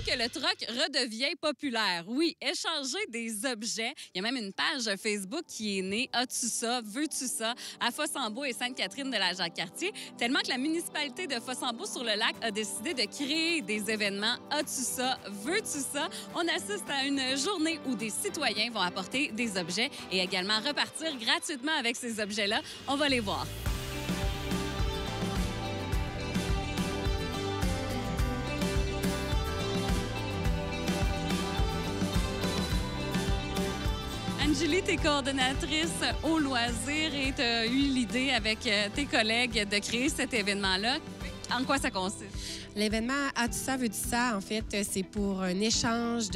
que le troc redevient populaire. Oui, échanger des objets. Il y a même une page Facebook qui est née. As-tu ça? Veux-tu ça? À Fossambeau et Sainte-Catherine de la Jacques-Cartier. Tellement que la municipalité de Fossambeau-sur-le-Lac a décidé de créer des événements. As-tu ça? Veux-tu ça? On assiste à une journée où des citoyens vont apporter des objets et également repartir gratuitement avec ces objets-là. On va les voir. Julie, tu es coordonnatrice au loisir et tu as eu l'idée avec tes collègues de créer cet événement-là. En quoi ça consiste? L'événement As-tu ça, veux-tu ça? En fait, c'est pour un échange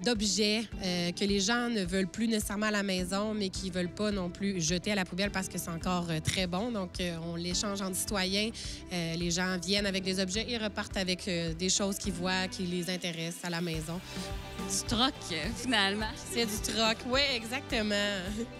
d'objets que les gens ne veulent plus nécessairement à la maison, mais qui ne veulent pas non plus jeter à la poubelle parce que c'est encore très bon. Donc, on l'échange entre citoyens. Les gens viennent avec des objets et repartent avec des choses qu'ils voient, qui les intéressent à la maison. Du troc, finalement. C'est du troc, oui, exactement.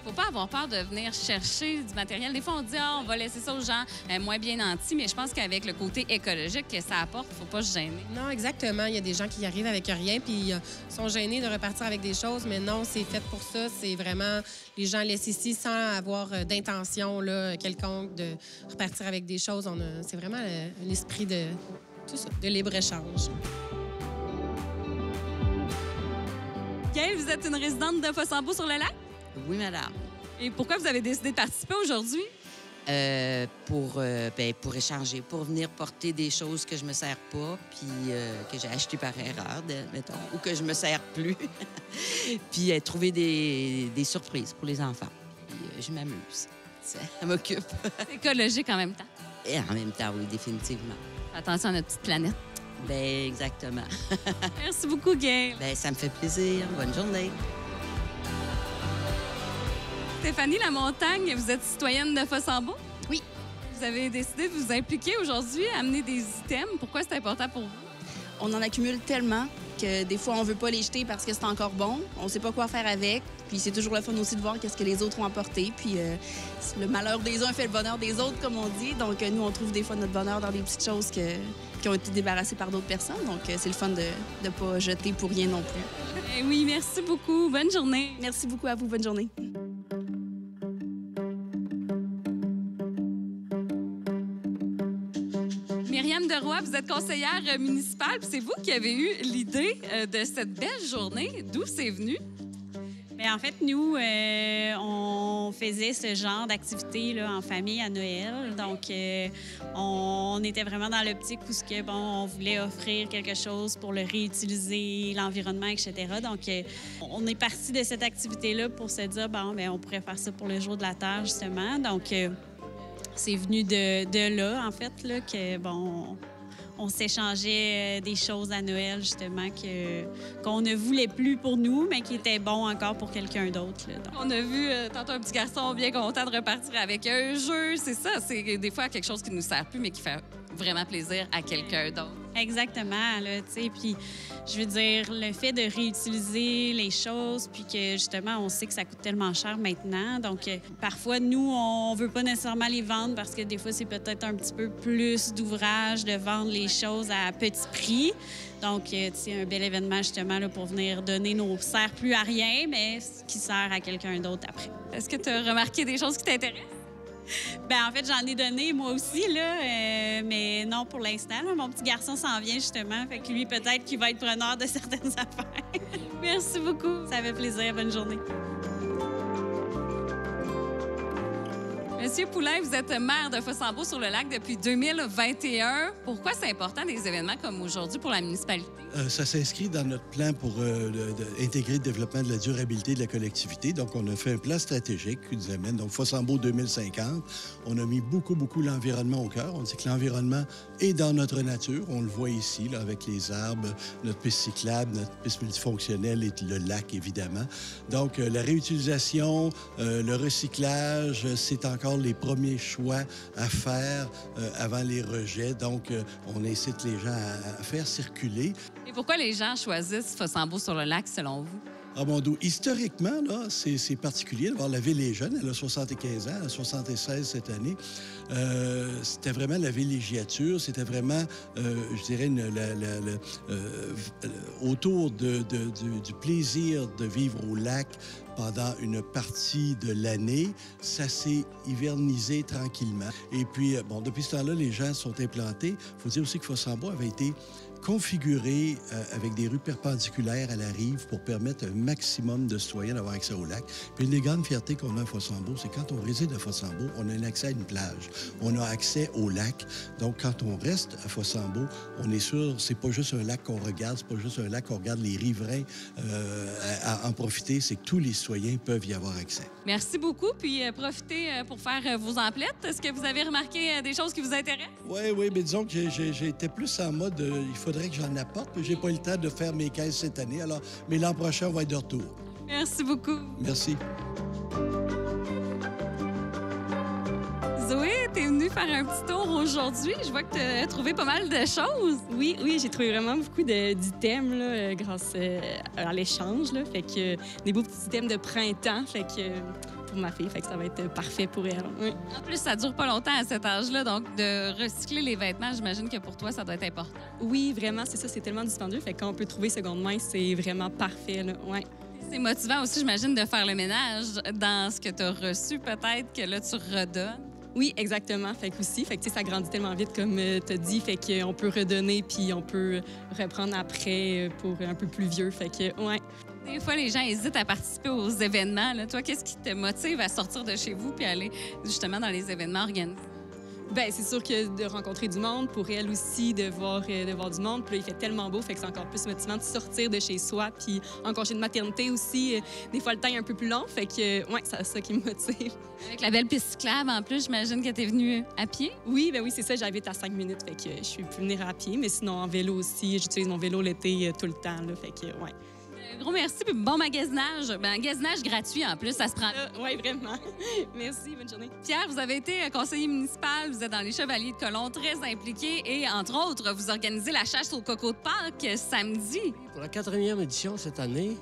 Faut pas avoir peur de venir chercher du matériel. Des fois, on dit on va laisser ça aux gens moins bien nantis, mais je pense qu'avec le côté écologique que ça apporte, faut pas se gêner. Non, exactement. Il y a des gens qui arrivent avec rien puis sont gênés de repartir avec des choses, mais non, c'est fait pour ça. C'est vraiment, les gens laissent ici sans avoir d'intention quelconque de repartir avec des choses. C'est vraiment un esprit de tout ça, de libre-échange. Gaëlle, vous êtes une résidente de Fossambeau-sur-le-Lac? Oui, madame. Et pourquoi vous avez décidé de participer aujourd'hui? Pour échanger, pour venir porter des choses que je me sers pas, puis que j'ai achetées par erreur, mettons, ou que je me sers plus. Puis trouver des surprises pour les enfants. Puis je m'amuse. Ça m'occupe. C'est écologique en même temps. Et en même temps, oui, définitivement. Attention à notre petite planète. Bien, exactement. Merci beaucoup, Gaëlle. Bien, ça me fait plaisir. Bonne journée. Stéphanie Lamontagne, vous êtes citoyenne de Fossambeau? Oui. Vous avez décidé de vous impliquer aujourd'hui, amener des items. Pourquoi c'est important pour vous? On en accumule tellement que des fois, on veut pas les jeter parce que c'est encore bon. On sait pas quoi faire avec. Puis c'est toujours le fun aussi de voir qu'est-ce que les autres ont apporté. Puis le malheur des uns fait le bonheur des autres, comme on dit. Donc nous, on trouve des fois notre bonheur dans des petites choses qui ont été débarrassées par d'autres personnes. Donc c'est le fun de ne pas jeter pour rien non plus. Eh oui, merci beaucoup. Bonne journée. Merci beaucoup à vous. Bonne journée. Myriam Deroy, vous êtes conseillère municipale, puis c'est vous qui avez eu l'idée de cette belle journée. D'où c'est venu? Bien, en fait, nous, on faisait ce genre d'activité là, en famille à Noël. Donc, on était vraiment dans l'optique où on voulait offrir quelque chose pour le réutiliser, l'environnement, etc. Donc, on est parti de cette activité-là pour se dire, on pourrait faire ça pour le jour de la Terre, justement. Donc, c'est venu de là, en fait, là, que, on s'échangeait des choses à Noël, justement, qu'on ne voulait plus pour nous, mais qui étaient bons encore pour quelqu'un d'autre. On a vu tantôt un petit garçon bien content de repartir avec un jeu. C'est ça, c'est des fois quelque chose qui ne nous sert plus, mais qui fait vraiment plaisir à quelqu'un d'autre. Exactement, là, tu sais, puis je veux dire, le fait de réutiliser les choses, puis que, justement, on sait que ça coûte tellement cher maintenant, donc parfois, nous, on veut pas nécessairement les vendre parce que des fois, c'est peut-être un petit peu plus d'ouvrage de vendre les choses à petit prix. Donc, c'est un bel événement, justement, là, pour venir donner nos sert plus à rien, mais qui sert à quelqu'un d'autre après. Est-ce que tu as remarqué des choses qui t'intéressent? Bien, en fait, j'en ai donné moi aussi, là, mais non pour l'instant. Là. Mon petit garçon s'en vient, justement. Fait que lui, peut-être qu'il va être preneur de certaines affaires. Merci beaucoup. Ça fait plaisir. Bonne journée. Monsieur Poulain, vous êtes maire de Fossambeau-sur-le-Lac depuis 2021. Pourquoi c'est important des événements comme aujourd'hui pour la municipalité? Ça s'inscrit dans notre plan pour intégrer le développement de la durabilité de la collectivité. Donc, on a fait un plan stratégique qui nous amène, donc Fossambeau 2050. On a mis beaucoup l'environnement au cœur. On dit que l'environnement est dans notre nature. On le voit ici, là, avec les arbres, notre piste cyclable, notre piste multifonctionnelle et le lac, évidemment. Donc, la réutilisation, le recyclage, c'est encore les premiers choix à faire avant les rejets. Donc, on incite les gens à faire circuler. Et pourquoi les gens choisissent Fossambeau-sur-le-Lac, selon vous? Ah, mon dos. Historiquement, là, c'est particulier. D'abord, la ville est jeune. Elle a 75 ans, elle a 76 cette année. C'était vraiment la villégiature. C'était vraiment, je dirais, autour du plaisir de vivre au lac pendant une partie de l'année. Ça s'est hivernisé tranquillement. Et puis, bon, depuis ce temps-là, les gens sont implantés. Il faut dire aussi que Fossambeau avait été configuré avec des rues perpendiculaires à la rive pour permettre un maximum de citoyens d'avoir accès au lac. Puis une des grandes fiertés qu'on a à Fossambeau, c'est quand on réside à Fossambeau, on a un accès à une plage. On a accès au lac. Donc, quand on reste à Fossambeau, on est sûr, c'est pas juste un lac qu'on regarde, c'est pas juste un lac qu'on regarde les riverains à en profiter, c'est que tous les citoyens peuvent y avoir accès. Merci beaucoup. Puis profitez pour faire vos emplettes. Est-ce que vous avez remarqué des choses qui vous intéressent? Oui, mais disons que j'ai été plus en mode il faudrait que j'en apporte, mais j'ai pas eu le temps de faire mes caisses cette année. Alors, mais l'an prochain, on va être de retour. Merci beaucoup. Merci. Zoé, t'es venue faire un petit tour aujourd'hui. Je vois que t'as trouvé pas mal de choses. Oui, j'ai trouvé vraiment beaucoup d'items là, grâce à l'échange. Là. Fait que des beaux petits items de printemps. Fait que pour ma fille, fait que ça va être parfait pour elle. Oui. En plus, ça dure pas longtemps à cet âge-là, donc de recycler les vêtements, j'imagine que pour toi, ça doit être important. Oui, vraiment, c'est ça, c'est tellement dispendieux. Fait que quand on peut trouver seconde main, c'est vraiment parfait. Là. Ouais. C'est motivant aussi, j'imagine, de faire le ménage dans ce que tu as reçu, peut-être, que là, tu redonnes. Oui, exactement. Fait que aussi, fait que, ça grandit tellement vite, comme tu as dit. Fait qu'on peut redonner, puis on peut reprendre après pour un peu plus vieux. Fait que, ouais. Des fois, les gens hésitent à participer aux événements. Là. Toi, qu'est-ce qui te motive à sortir de chez vous puis aller justement dans les événements organisés? Bien, c'est sûr que de rencontrer du monde, pour elle aussi, de voir du monde. Puis là, il fait tellement beau, fait que c'est encore plus motivant de sortir de chez soi. Puis en congé de maternité aussi, des fois, le temps est un peu plus long. Fait que, ouais, c'est ça qui me motive. Avec la belle piste cyclable, en plus, j'imagine que tu es venue à pied? Oui, ben oui, c'est ça. J'habite à 5 minutes, fait que je peux venir à pied. Mais sinon, en vélo aussi, j'utilise mon vélo l'été tout le temps, là, fait que, ouais. Gros merci, puis bon magasinage. Magasinage gratuit en plus, ça se prend. Oui, vraiment. Merci, bonne journée. Pierre, vous avez été conseiller municipal, vous êtes dans les Chevaliers de Colomb, très impliqué et, entre autres, vous organisez la chasse au coco de Pâques samedi. Pour la 4e édition cette année,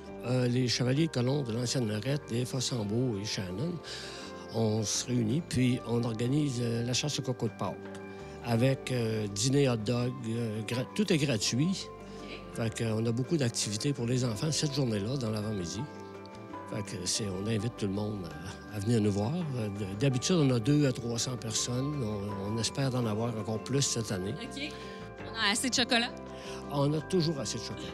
les Chevaliers de Colomb de l'ancienne Lorette, les Fossambeau et Shannon, on se réunit puis on organise la chasse au coco de Pâques avec dîner hot dog, tout est gratuit. Fait qu'on a beaucoup d'activités pour les enfants cette journée-là, dans l'avant-midi. Fait que on invite tout le monde à venir nous voir. D'habitude, on a 200 à 300 personnes. On espère en avoir encore plus cette année. OK. On a assez de chocolat? On a toujours assez de chocolat.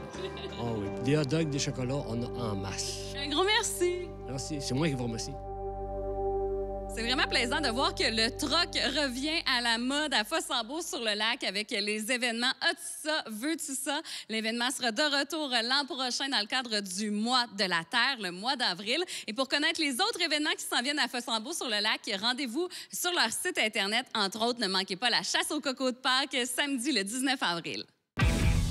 Oh oui. Des hot dogs, des chocolats, on a en masse. Un gros merci. Merci. C'est moi qui vous remercie. C'est vraiment plaisant de voir que le troc revient à la mode à Fossambeau sur le lac avec les événements As-tu ça, veux-tu ça? L'événement sera de retour l'an prochain dans le cadre du Mois de la Terre, le mois d'avril. Et pour connaître les autres événements qui s'en viennent à Fossambeau sur le lac, rendez-vous sur leur site Internet. Entre autres, ne manquez pas la chasse au coco de Pâques samedi le 19 avril.